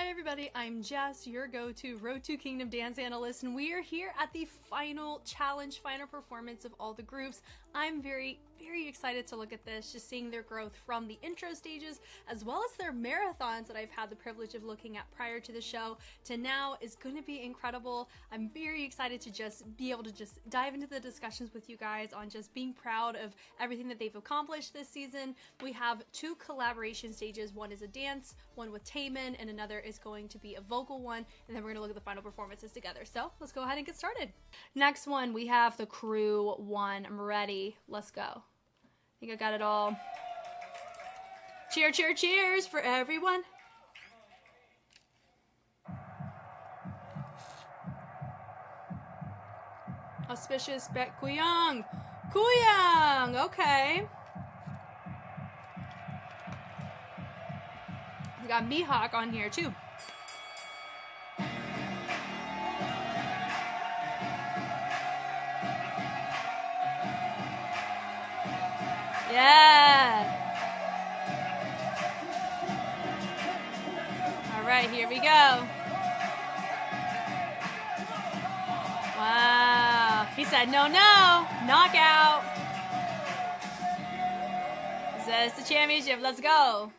Hi everybody, I'm Jess, your go-to Road to Kingdom dance analyst, and we are here at the final challenge, final performance of all the groups. I'm very excited to look at this, just seeing their growth from the intro stages, as well as their marathons that I've had the privilege of looking at prior to the show to now is going to be incredible. I'm very excited to just be able to just dive into the discussions with you guys on just being proud of everything that they've accomplished this season. We have two collaboration stages. One is a dance, one with TAEMIN, and another is going to be a vocal one, and then we're going to look at the final performances together. So let's go ahead and get started. Next one, we have the crew one. I'm ready. Let's go. I think I got it all. Cheer, cheer, cheers for everyone. Auspicious Bet Kuyang. Kuyang, okay. We got Mihawk on here too. Yeah. All right, here we go. Wow. He said, no, knockout. He says the championship, let's go.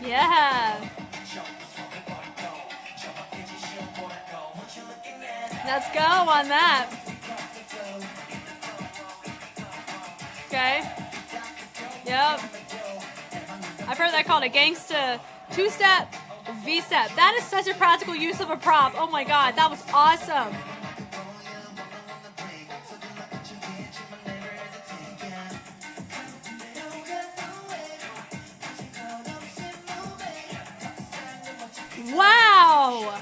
Yeah. Let's go on that. Okay. Yep. I've heard that called a gangsta two-step V-step. That is such a practical use of a prop. Oh my god, that was awesome. Wow!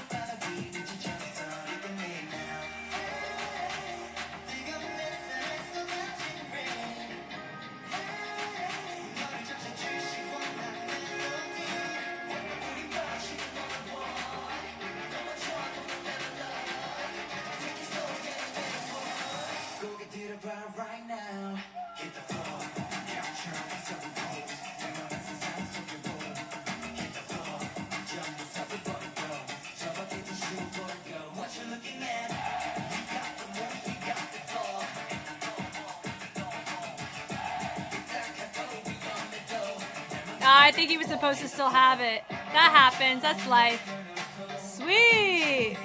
I think he was supposed to still have it. That happens. That's life. Sweet.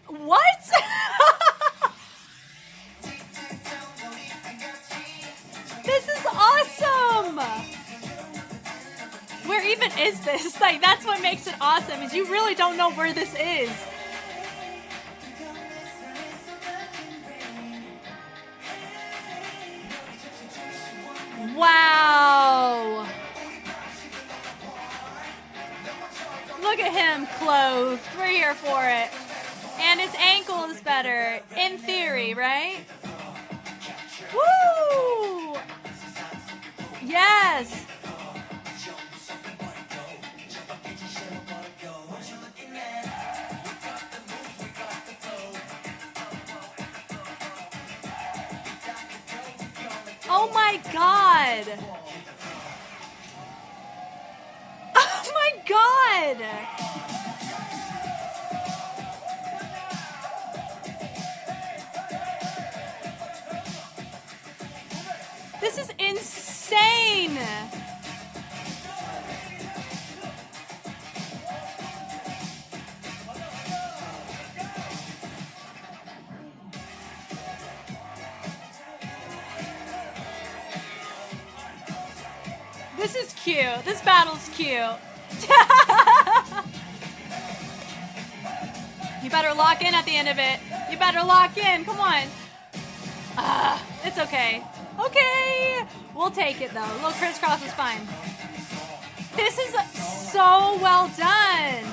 What? This is awesome. Where even is this? Like, that's what makes it awesome, is you really don't know where this is. Wow. Look at him clothed. We're here for it. And his ankle is better, in theory, right? Woo! Yes. Oh my god! Oh my god! This is insane! This is cute. This battle's cute. You better lock in at the end of it. You better lock in. Come on. It's okay. Okay. We'll take it, though. A little crisscross is fine. This is so well done.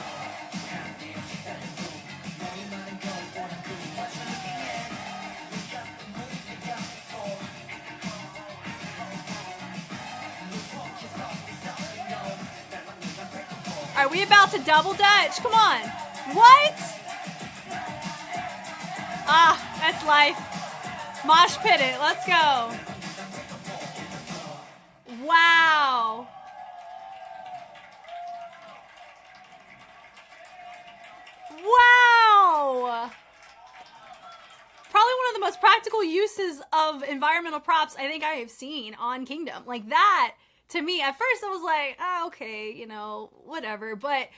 Are we about to double dutch? Come on. What? Ah, that's life. Mosh pit it. Let's go. Wow. Wow. Probably one of the most practical uses of environmental props I think I have seen on Kingdom. Like that, to me, at first I was like, oh, okay, you know, whatever. But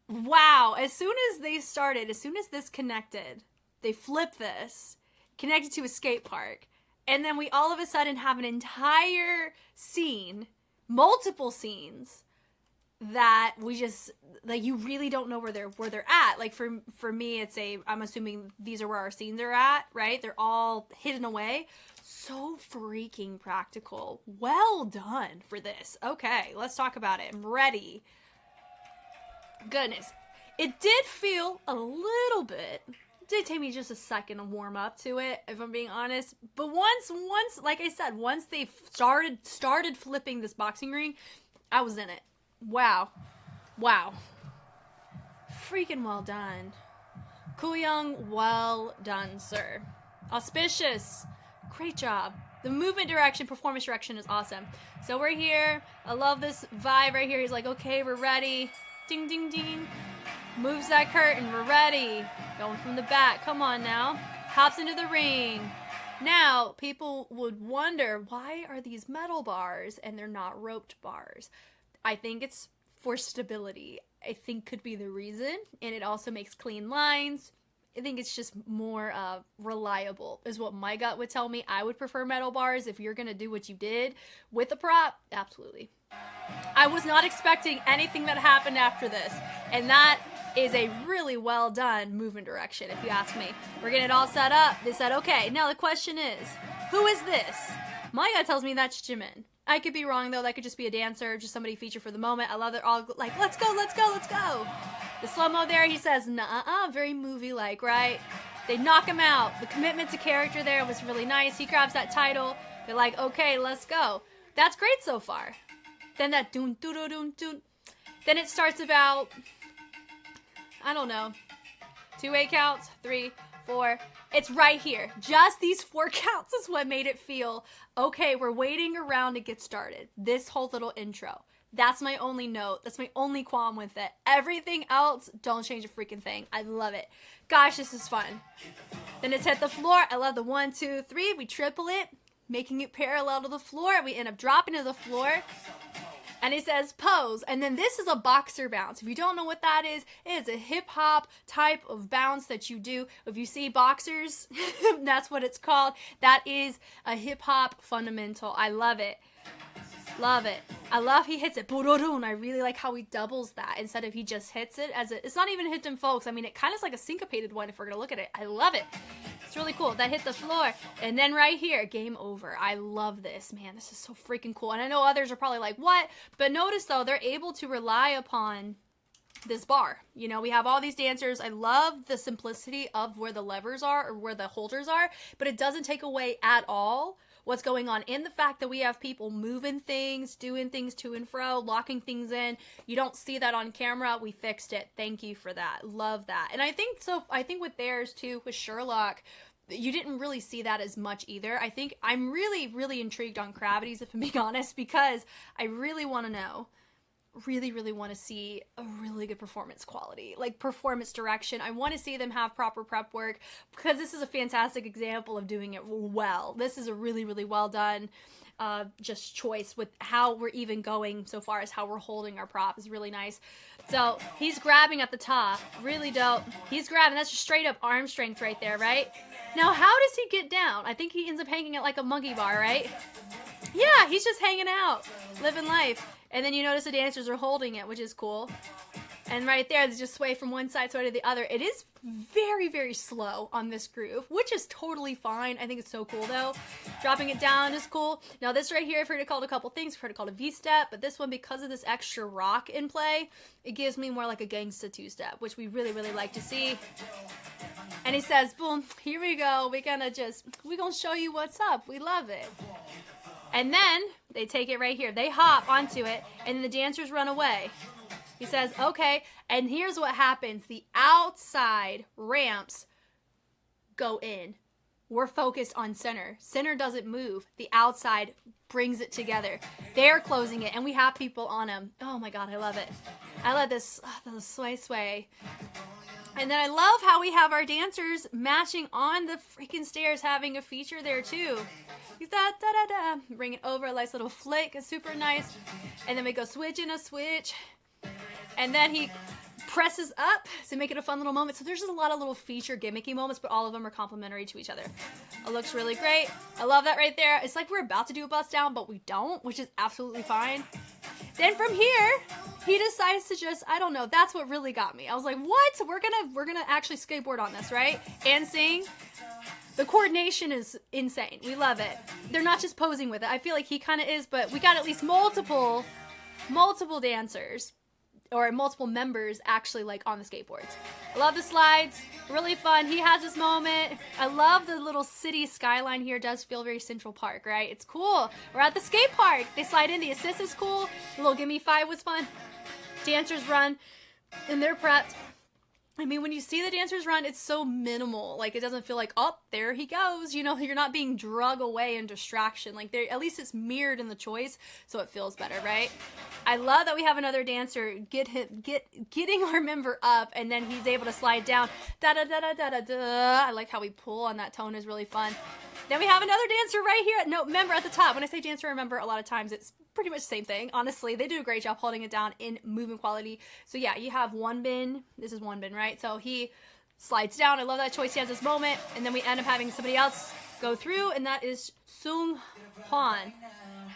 wow, as soon as they started, as soon as this connected, they flipped this, connected to a skate park. And then we all of a sudden have an entire scene, multiple scenes, that we just, like, you really don't know where they're at. Like for me, it's I'm assuming these are where our scenes are at, right? They're all hidden away. So freaking practical. Well done for this. Okay, let's talk about it. I'm ready. Goodness. It did feel a little bit, it did take me just a second to warm up to it, if I'm being honest. But once, like I said, once they started flipping this boxing ring, I was in it. Wow. Wow. Freaking well done. Koo-young, well done, sir. Auspicious. Great job. The movement direction, performance direction is awesome. So we're here. I love this vibe right here. He's like, okay, we're ready. Ding, ding, ding. Moves that curtain. We're ready. Going from the back. Come on now. Hops into the ring. Now, people would wonder, why are these metal bars and they're not roped bars? I think it's for stability. I think could be the reason. And it also makes clean lines. I think it's just more reliable is what my gut would tell me. I would prefer metal bars if you're going to do what you did with the prop. Absolutely. I was not expecting anything that happened after this. And that is a really well done movement direction, if you ask me. We're getting it all set up. They said, okay, now the question is, who is this? My gut tells me that's Jimin. I could be wrong, though. That could just be a dancer, just somebody featured for the moment. I love it. All like, let's go, let's go, let's go. The slow-mo there, he says, nuh-uh, very movie-like, right? They knock him out. The commitment to character there was really nice. He grabs that title. They're like, okay, let's go. That's great so far. Then that doon, doon, doon, doon. Then it starts about, I don't know, 2 8 counts, 3, 4. It's right here. Just these 4 counts is what made it feel, okay, we're waiting around to get started. This whole little intro. That's my only note. That's my only qualm with it. Everything else, don't change a freaking thing. I love it. Gosh, this is fun. Then it's hit the floor. I love the 1, 2, 3. We triple it, making it parallel to the floor. We end up dropping to the floor. And he says pose. And then this is a boxer bounce. If you don't know what that is, it is a hip hop type of bounce that you do. If you see boxers, that's what it's called. That is a hip hop fundamental. I love it. Love it. I love he hits it. I really like how he doubles that instead of he just hits it as it's not even hitting folks. I mean, it kind of is like a syncopated one if we're going to look at it. I love it. It's really cool. That hit the floor. And then right here, game over. I love this. Man, this is so freaking cool. And I know others are probably like, what? But notice though, they're able to rely upon this bar. You know, we have all these dancers. I love the simplicity of where the levers are or where the holders are, but it doesn't take away at all what's going on in the fact that we have people moving things, doing things to and fro, locking things in. You don't see that on camera. We fixed it. Thank you for that. Love that. And I think so. I think with theirs too, with Sherlock, you didn't really see that as much either. I think I'm really, really intrigued on CRAVITY's, if I'm being honest, because I really want to know, really want to see a really good performance quality, like performance direction. I want to see them have proper prep work because this is a fantastic example of doing it well. This is a really, really well done just choice with how we're even going so far as how we're holding our prop is really nice. So he's grabbing at the top, really dope. He's grabbing, that's just straight up arm strength right there, right? Now, how does he get down? I think he ends up hanging at like a monkey bar, right? Yeah, he's just hanging out, living life. And then you notice the dancers are holding it, which is cool. And right there, they just sway from one side to the other. It is very, very slow on this groove, which is totally fine. I think it's so cool, though. Dropping it down is cool. Now, this right here, I've heard it called a couple things. I've heard it called a V-step, but this one, because of this extra rock in play, it gives me more like a gangsta two-step, which we really, really like to see. And he says, boom, here we go. We're gonna show you what's up. We love it. And then they take it right here. They hop onto it, and then the dancers run away. He says, okay, and here's what happens. The outside ramps go in. We're focused on center. Center doesn't move. The outside brings it together. They're closing it, and we have people on them. Oh my God, I love it. I love this, the sway. And then I love how we have our dancers matching on the freaking stairs, having a feature there too. He's da-da-da-da. Bring it over, a nice little flick. It's super nice. And then we go switch in a switch. And then he presses up to make it a fun little moment. So there's just a lot of little feature gimmicky moments, but all of them are complementary to each other. It looks really great. I love that right there. It's like we're about to do a bust down, but we don't, which is absolutely fine. Then from here, he decides to just, I don't know, that's what really got me. I was like, what? We're gonna actually skateboard on this, right? And sing. The coordination is insane. We love it. They're not just posing with it. I feel like he kind of is, but we got at least multiple dancers or multiple members actually like on the skateboards. I love the slides. Really fun. He has this moment. I love the little city skyline here. It does feel very Central Park, right? It's cool. We're at the skate park. They slide in. The assist is cool. The little gimme 5 was fun. Dancers run and they're prepped. I mean, when you see the dancers run, it's so minimal. Like, it doesn't feel like, oh, there he goes. You know, you're not being drug away in distraction. Like, at least it's mirrored in the choice, so it feels better, right? I love that we have another dancer getting our member up, and then he's able to slide down. Da-da-da-da-da-da-da. I like how we pull on that tone is really fun. Then we have another dancer right here. No, member at the top. When I say dancer or member, a lot of times it's pretty much the same thing. Honestly, they do a great job holding it down in movement quality. So yeah, you have one bin. This is one bin, right? So he slides down. I love that choice. He has this moment. And then we end up having somebody else go through, and that is Sung Hwan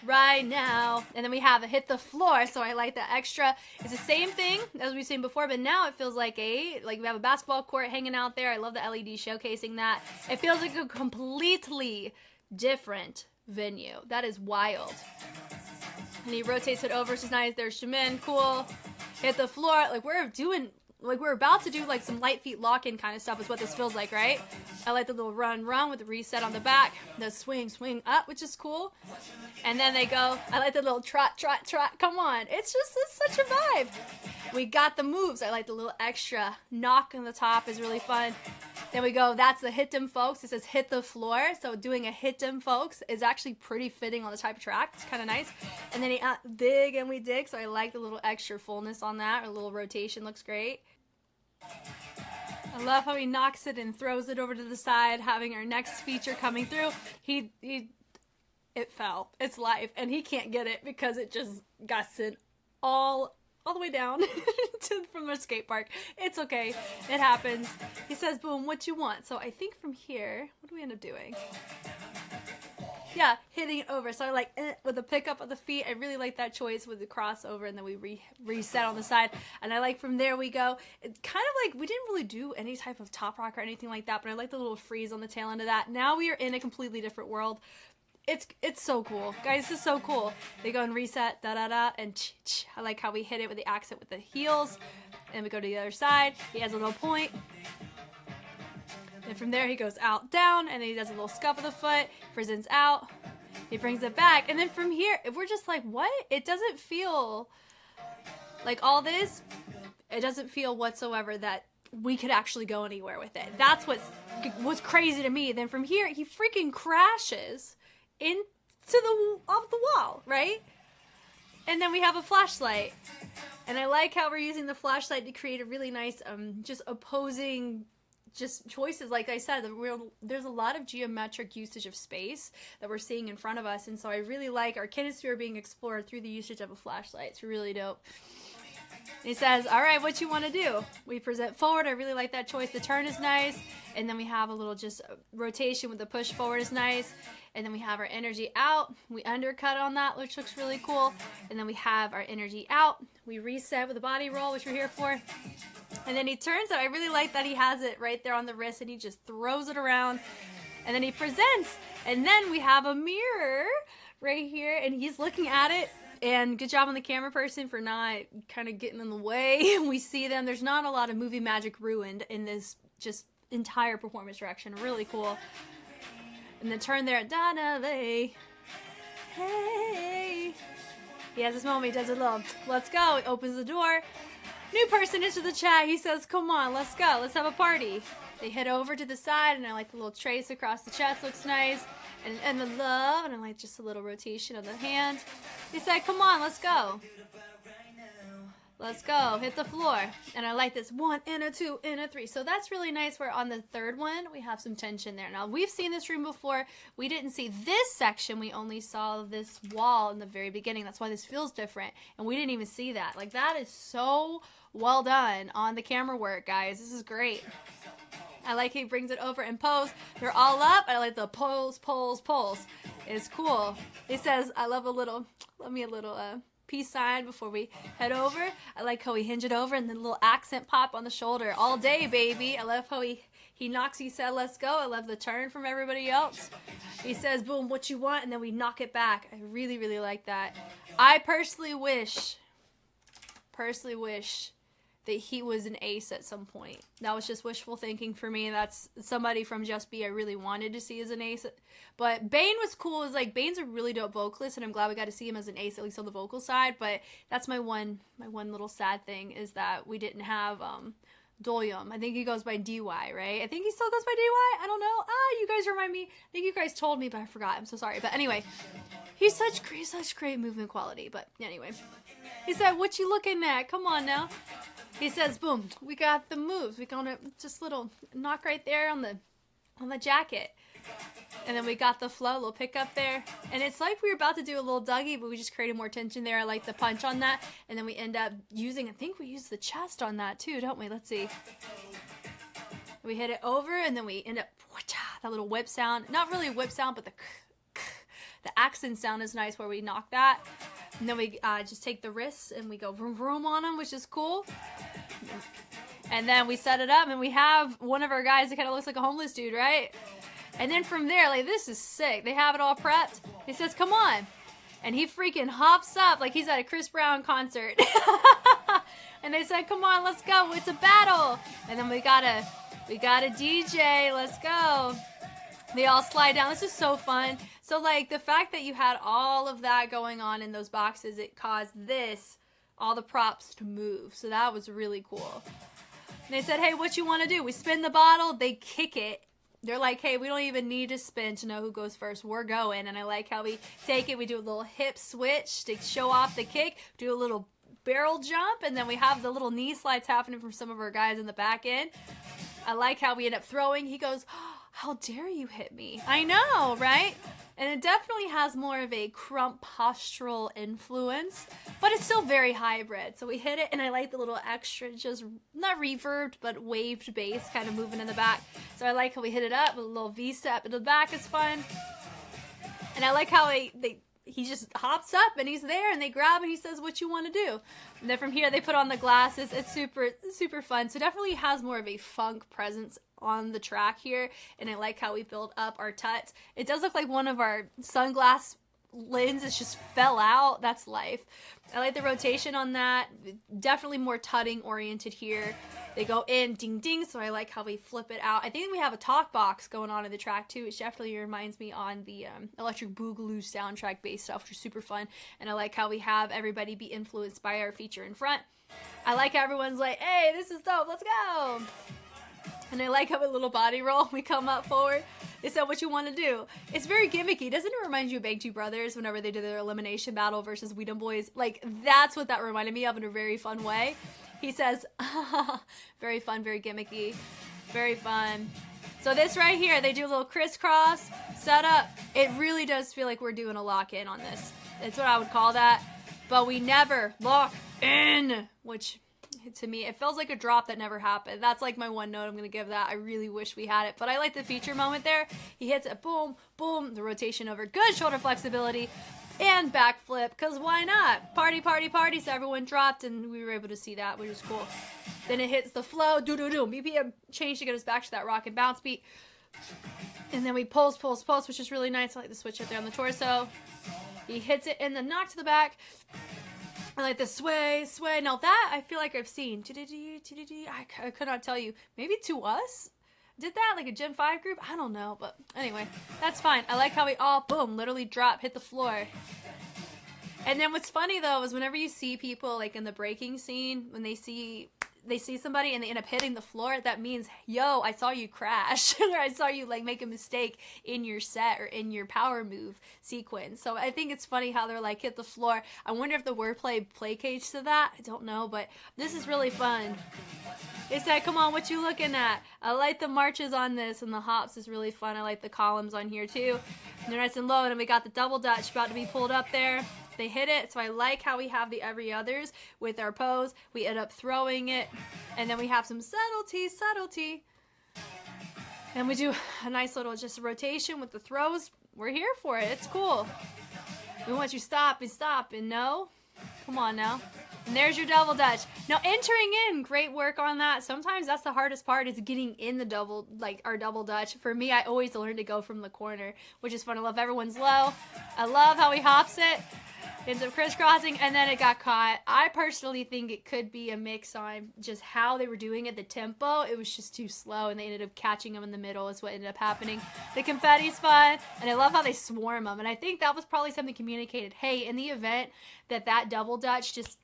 right now. And then we have a hit the floor. So I like that extra. It's the same thing as we've seen before, but now it feels like we have a basketball court hanging out there. I love the LED showcasing that. It feels like a completely different venue. That is wild. And he rotates it over, which is nice. There's Jimin, cool. Hit the floor. Like we're about to do like some light feet lock-in kind of stuff is what this feels like, right? I like the little run with the reset on the back. The swing up, which is cool. And then they go, I like the little trot. Come on. It's such a vibe. We got the moves. I like the little extra knock on the top is really fun. Then we go, that's the hit them folks. It says hit the floor. So doing a hit them folks is actually pretty fitting on the type of track. It's kind of nice. And then he dig and we dig. So I like the little extra fullness on that. Or a little rotation looks great. I love how he knocks it and throws it over to the side, having our next feature coming through. It fell. It's live. And he can't get it because it just got sent all the way down from the skate park. It's okay. It happens. He says, boom, what you want? So I think from here, what do we end up doing? Yeah, hitting it over. So I like with the pickup of the feet. I really like that choice with the crossover, and then we reset on the side. And I like from there we go. It's kind of like we didn't really do any type of top rock or anything like that, but I like the little freeze on the tail end of that. Now we are in a completely different world. It's so cool. Guys, this is so cool. They go and reset, da-da-da, and ch-ch. I like how we hit it with the accent with the heels. And we go to the other side. He has a little point. And from there, he goes out, down, and then he does a little scuff of the foot, presents out. He brings it back. And then from here, if we're just like, what? It doesn't feel like all this. It doesn't feel whatsoever that we could actually go anywhere with it. That's what's crazy to me. Then from here, he freaking crashes off the wall, right? And then we have a flashlight. And I like how we're using the flashlight to create a really nice, just opposing just choices. Like I said, there's a lot of geometric usage of space that we're seeing in front of us. And so I really like our kinesphere being explored through the usage of a flashlight. It's really dope. And he says, all right, what you want to do? We present forward. I really like that choice. The turn is nice. And then we have a little just rotation with the push forward is nice. And then we have our energy out. We undercut on that, which looks really cool. And then we have our energy out. We reset with a body roll, which we're here for. And then he turns it. I really like that he has it right there on the wrist and he just throws it around. And then he presents. And then we have a mirror right here and he's looking at it. And good job on the camera person for not kind of getting in the way. We see them. There's not a lot of movie magic ruined in this just entire performance direction. Really cool. And the turn there, Donna, hey. He has this moment, he does a little, let's go. He opens the door. New person into the chat. He says, come on, let's go. Let's have a party. They head over to the side, and I like the little trace across the chest. Looks nice. And the love, and I like just a little rotation of the hand. He said, come on, let's go. Let's go. Hit the floor. And I like this 1 and a 2 and a 3. So that's really nice. Where on the third one, we have some tension there. Now, we've seen this room before. We didn't see this section. We only saw this wall in the very beginning. That's why this feels different. And we didn't even see that. Like, that is so well done on the camera work, guys. This is great. I like he brings it over and pose. They're all up. I like the pose, pose, pose. It's cool. He says, I love a little peace sign before we head over. I like how he hinge it over and then a little accent pop on the shoulder. All day, baby. I love how he knocks, he said, let's go. I love the turn from everybody else. He says, boom, what you want? And then we knock it back. I really, really like that. I personally wish that he was an ace at some point. That was just wishful thinking for me. That's somebody from JUSTB I really wanted to see as an ace. But Bane was cool. It's like, Bane's a really dope vocalist, and I'm glad we got to see him as an ace, at least on the vocal side. But that's my one little sad thing, is that we didn't have Dolyum. I think he goes by DY, right? I think he still goes by DY. I don't know. You guys remind me. I think you guys told me, but I forgot. I'm so sorry. But anyway, he's such great movement quality. But anyway, he said, what you looking at? Come on now. He says, boom, we got the moves. We got a just little knock right there on the jacket. And then we got the flow, little pick up there. And it's like we were about to do a little Dougie, but we just created more tension there. I like the punch on that. And then we end up using, I think we used the chest on that too, don't we? Let's see. We hit it over, and then we end up, that little whip sound. Not really a whip sound, but the accent sound is nice where we knock that. And then we just take the wrists and we go vroom vroom on them, which is cool. And then we set it up, and we have one of our guys that kind of looks like a homeless dude, right? And then from there, like, this is sick. They have it all prepped. He says, come on. And he freaking hops up like he's at a Chris Brown concert. And they said, come on, let's go. It's a battle. And then we got a DJ. Let's go. They all slide down. This is so fun. So, like, the fact that you had all of that going on in those boxes, it caused all the props to move. So that was really cool. And they said, hey, what you want to do? We spin the bottle. They kick it. They're like, hey, we don't even need to spin to know who goes first. We're going. And I like how we take it. We do a little hip switch to show off the kick. Do a little barrel jump. And then we have the little knee slides happening from some of our guys in the back end. I like how we end up throwing. He goes, oh, how dare you hit me? I know, right? And it definitely has more of a crump postural influence, but it's still very hybrid. So we hit it, and I like the little extra, just not reverbed, but waved bass kind of moving in the back. So I like how we hit it up with a little V-step in the back is fun. And I like how he just hops up, and he's there, and they grab, and he says, what you want to do? And then from here, they put on the glasses. It's super, super fun. So definitely has more of a funk presence on the track here, and I like how we build up our tuts. It does look like one of our sunglass lenses just fell out. That's life. I like the rotation on that. Definitely more tutting oriented here. They go in, ding ding, so I like how we flip it out. I think we have a talk box going on in the track too, which definitely reminds me on the Electric Boogaloo soundtrack based stuff, which is super fun. And I like how we have everybody be influenced by our feature in front. I like how everyone's like, hey, this is dope, let's go. And I like how a little body roll, we come up forward. Is that what you want to do? It's very gimmicky. Doesn't it remind you of Bang Two Brothers whenever they did their elimination battle versus Weedem Boys? Like, that's what that reminded me of in a very fun way. He says, very fun, very gimmicky, very fun. So this right here, they do a little crisscross setup. It really does feel like we're doing a lock-in on this. That's what I would call that. But we never lock in, which to me, it feels like a drop that never happened. That's like my one note I'm going to give that. I really wish we had it. But I like the feature moment there. He hits it, boom, boom, the rotation over. Good shoulder flexibility and backflip, because why not? Party, party, party. So everyone dropped, and we were able to see that, which is cool. Then it hits the flow, do-do-do. BPM change to get us back to that rock and bounce beat. And then we pulse, pulse, pulse, which is really nice. I like the switch up there on the torso. He hits it in the knock to the back. I like the sway, sway. Now that I feel like I've seen. I could not tell you. Maybe To Us did that, like a Gen 5 group. I don't know, but anyway, that's fine. I like how we all, boom, literally drop, hit the floor. And then what's funny though is whenever you see people like in the breaking scene, when they see somebody and they end up hitting the floor, that means, yo, I saw you crash or I saw you like make a mistake in your set or in your power move sequence. So I think it's funny how they're like hit the floor. I wonder if the wordplay placates to that. I don't know, but this is really fun. They said, come on, what you looking at? I like the marches on this, and the hops is really fun. I like the columns on here too. And they're nice and low, and then we got the double dutch about to be pulled up there. They hit it, so I like how we have the every others with our pose. We end up throwing it, and then we have some subtlety. And we do a nice little just rotation with the throws. We're here for it. It's cool. We want you stop and no. Come on now. And there's your double dutch. Now entering in, great work on that. Sometimes that's the hardest part, is getting in the double, like our double dutch. For me, I always learn to go from the corner, which is fun. I love everyone's low. I love how he hops it. Ends up crisscrossing, and then it got caught. I personally think it could be a mix on just how they were doing it, the tempo. It was just too slow, and they ended up catching him in the middle is what ended up happening. The confetti's fun, and I love how they swarm them, and I think that was probably something communicated. Hey, in the event that that double dutch just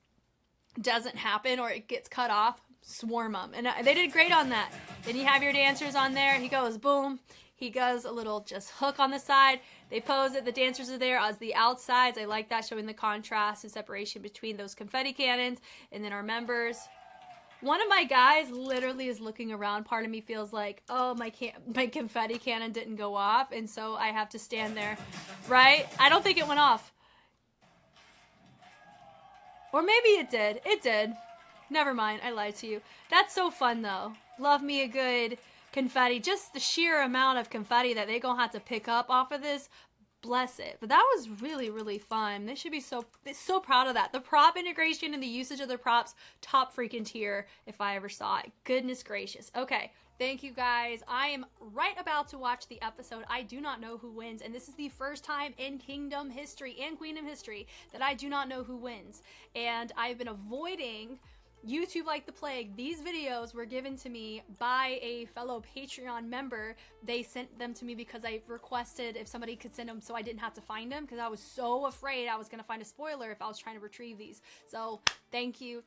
doesn't happen or it gets cut off, swarm them. And they did great on that. Then you have your dancers on there. He goes boom. He goes a little just hook on the side. They pose it. The dancers are there as the outsides. I like that, showing the contrast and separation between those confetti cannons and then our members. One of my guys literally is looking around. Part of me feels like, oh, my confetti cannon didn't go off, and so I have to stand there, right? I don't think it went off. Or maybe it did. It did. Never mind. I lied to you. That's so fun, though. Love me a good confetti. Just the sheer amount of confetti that they're going to have to pick up off of this. Bless it. But that was really, really fun. They should be so proud of that. The prop integration and the usage of the props, top freaking tier if I ever saw it. Goodness gracious. Okay. Thank you guys. I am right about to watch the episode. I do not know who wins, and this is the first time in Kingdom history and Queendom history that I do not know who wins. And I've been avoiding YouTube like the plague. These videos were given to me by a fellow Patreon member. They sent them to me because I requested if somebody could send them so I didn't have to find them, because I was so afraid I was going to find a spoiler if I was trying to retrieve these. So thank you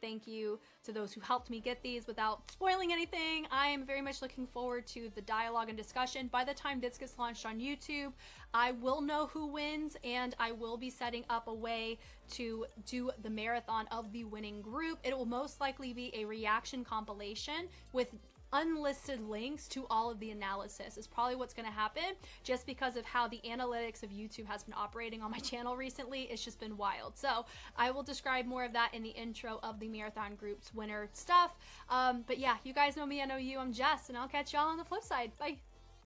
to those who helped me get these without spoiling anything. I am very much looking forward to the dialogue and discussion. By the time this gets launched on YouTube, I will know who wins, and I will be setting up a way to do the marathon of the winning group. It will most likely be a reaction compilation with unlisted links to all of the analysis is probably what's going to happen, just because of how the analytics of YouTube has been operating on my channel recently. It's just been wild. So I will describe more of that in the intro of the marathon group's winner stuff. But yeah, you guys know me, I know you. I'm Jess, and I'll catch y'all on the flip side. Bye.